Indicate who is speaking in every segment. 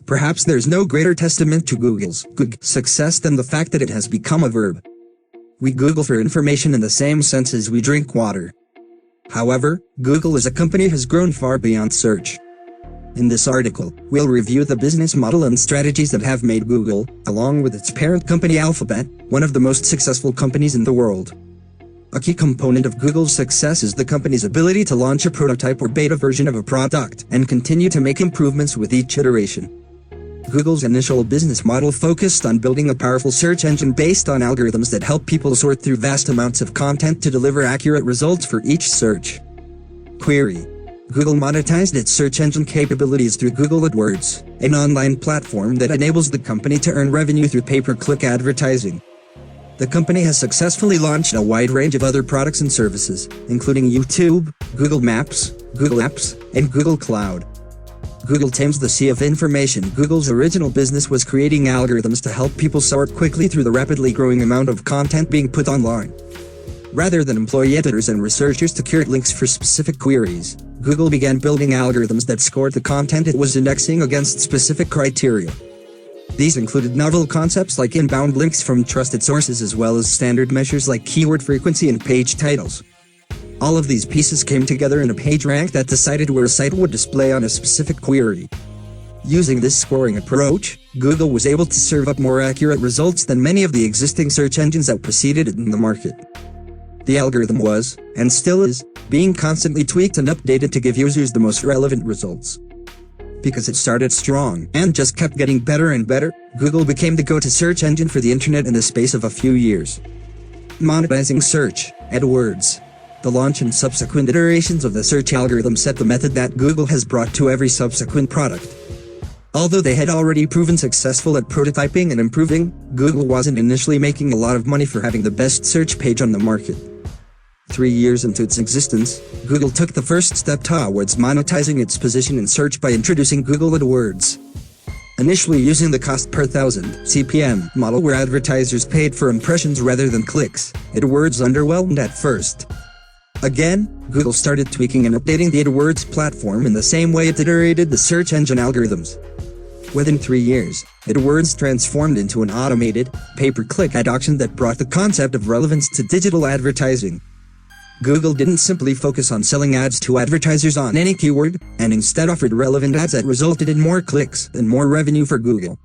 Speaker 1: Perhaps there's no greater testament to Google's success than the fact that it has become a verb. We Google for information in the same sense as we drink water. However, Google as a company has grown far beyond search. In this article, we'll review the business model and strategies that have made Google, along with its parent company Alphabet, one of the most successful companies in the world. A key component of Google's success is the company's ability to launch a prototype or beta version of a product and continue to make improvements with each iteration. Google's initial business model focused on building a powerful search engine based on algorithms that help people sort through vast amounts of content to deliver accurate results for each search query. Google monetized its search engine capabilities through Google AdWords, an online platform that enables the company to earn revenue through pay-per-click advertising. The company has successfully launched a wide range of other products and services, including YouTube, Google Maps, Google Apps, and Google Cloud. Google tames the sea of information. Google's original business was creating algorithms to help people sort quickly through the rapidly growing amount of content being put online. Rather than employ editors and researchers to curate links for specific queries, Google began building algorithms that scored the content it was indexing against specific criteria. These included novel concepts like inbound links from trusted sources as well as standard measures like keyword frequency and page titles. All of these pieces came together in a PageRank that decided where a site would display on a specific query. Using this scoring approach, Google was able to serve up more accurate results than many of the existing search engines that preceded it in the market. The algorithm was, and still is, being constantly tweaked and updated to give users the most relevant results. Because it started strong and just kept getting better and better, Google became the go-to search engine for the internet in the space of a few years. Monetizing search, AdWords. The launch and subsequent iterations of the search algorithm set the method that Google has brought to every subsequent product. Although they had already proven successful at prototyping and improving, Google wasn't initially making a lot of money for having the best search page on the market. 3 years into its existence, Google took the first step towards monetizing its position in search by introducing Google AdWords. Initially using the cost per thousand (CPM) model where advertisers paid for impressions rather than clicks, AdWords underwhelmed at first. Again, Google started tweaking and updating the AdWords platform in the same way it iterated the search engine algorithms. Within 3 years, AdWords transformed into an automated, pay-per-click ad auction that brought the concept of relevance to digital advertising. Google didn't simply focus on selling ads to advertisers on any keyword, and instead offered relevant ads that resulted in more clicks and more revenue for Google.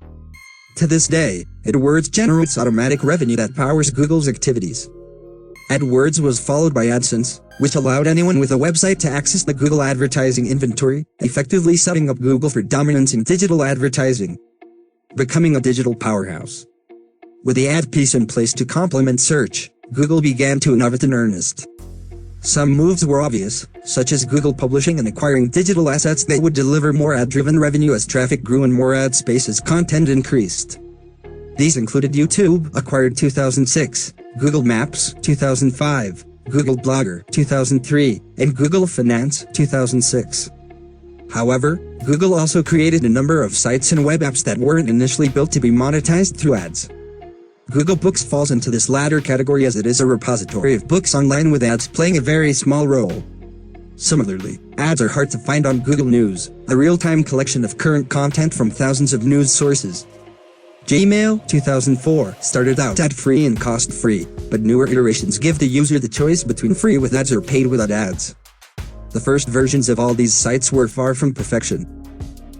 Speaker 1: To this day, AdWords generates automatic revenue that powers Google's activities. AdWords was followed by AdSense, which allowed anyone with a website to access the Google advertising inventory, effectively setting up Google for dominance in digital advertising. Becoming a digital powerhouse. With the ad piece in place to complement search, Google began to innovate in earnest. Some moves were obvious, such as Google publishing and acquiring digital assets that would deliver more ad-driven revenue as traffic grew and more ad space as content increased. These included YouTube, acquired 2006, Google Maps, 2005, Google Blogger, 2003, and Google Finance, 2006. However, Google also created a number of sites and web apps that weren't initially built to be monetized through ads. Google Books falls into this latter category as it is a repository of books online with ads playing a very small role. Similarly, ads are hard to find on Google News, a real-time collection of current content from thousands of news sources. Gmail, 2004, started out ad-free and cost-free, but newer iterations give the user the choice between free with ads or paid without ads. The first versions of all these sites were far from perfection.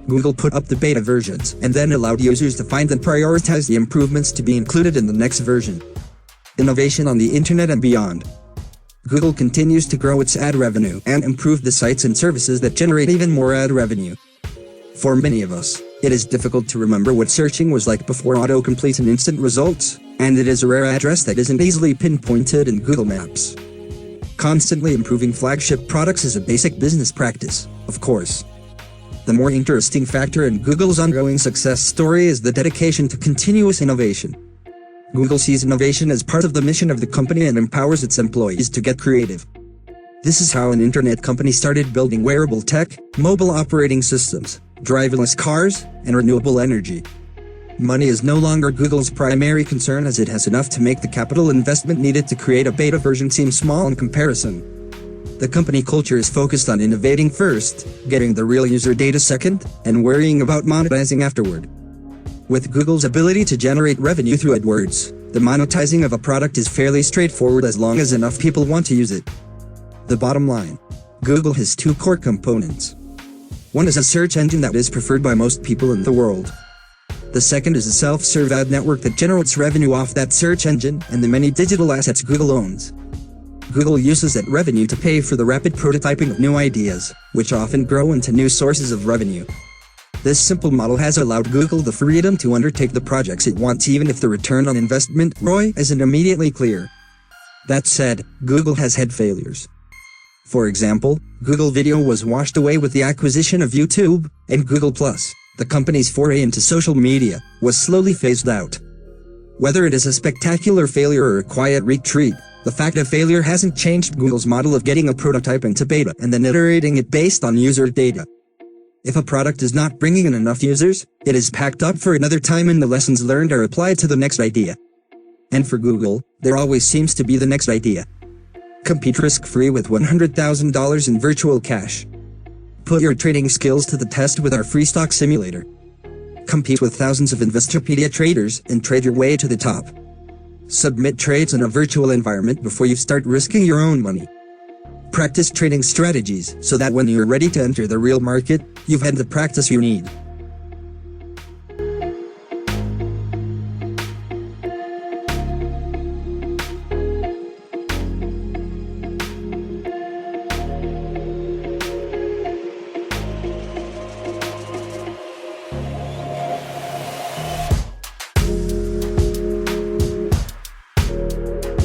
Speaker 1: Google put up the beta versions and then allowed users to find and prioritize the improvements to be included in the next version. Innovation on the internet and beyond. Google continues to grow its ad revenue and improve the sites and services that generate even more ad revenue. For many of us, it is difficult to remember what searching was like before autocomplete and instant results, and it is a rare address that isn't easily pinpointed in Google Maps. Constantly improving flagship products is a basic business practice, of course. The more interesting factor in Google's ongoing success story is the dedication to continuous innovation. Google sees innovation as part of the mission of the company and empowers its employees to get creative. This is how an internet company started building wearable tech, mobile operating systems, driverless cars, and renewable energy. Money is no longer Google's primary concern as it has enough to make the capital investment needed to create a beta version seem small in comparison. The company culture is focused on innovating first, getting the real user data second, and worrying about monetizing afterward. With Google's ability to generate revenue through AdWords, the monetizing of a product is fairly straightforward as long as enough people want to use it. The bottom line: Google has two core components. One is a search engine that is preferred by most people in the world. The second is a self-serve ad network that generates revenue off that search engine and the many digital assets Google owns. Google uses that revenue to pay for the rapid prototyping of new ideas, which often grow into new sources of revenue. This simple model has allowed Google the freedom to undertake the projects it wants even if the return on investment (ROI) isn't immediately clear. That said, Google has had failures. For example, Google Video was washed away with the acquisition of YouTube, and Google+, the company's foray into social media, was slowly phased out. Whether it is a spectacular failure or a quiet retreat, the fact of failure hasn't changed Google's model of getting a prototype into beta and then iterating it based on user data. If a product is not bringing in enough users, it is packed up for another time and the lessons learned are applied to the next idea. And for Google, there always seems to be the next idea. Compete risk-free with $100,000 in virtual cash. Put your trading skills to the test with our free stock simulator. Compete with thousands of Investopedia traders and trade your way to the top. Submit trades in a virtual environment before you start risking your own money. Practice trading strategies so that when you're ready to enter the real market, you've had the practice you need.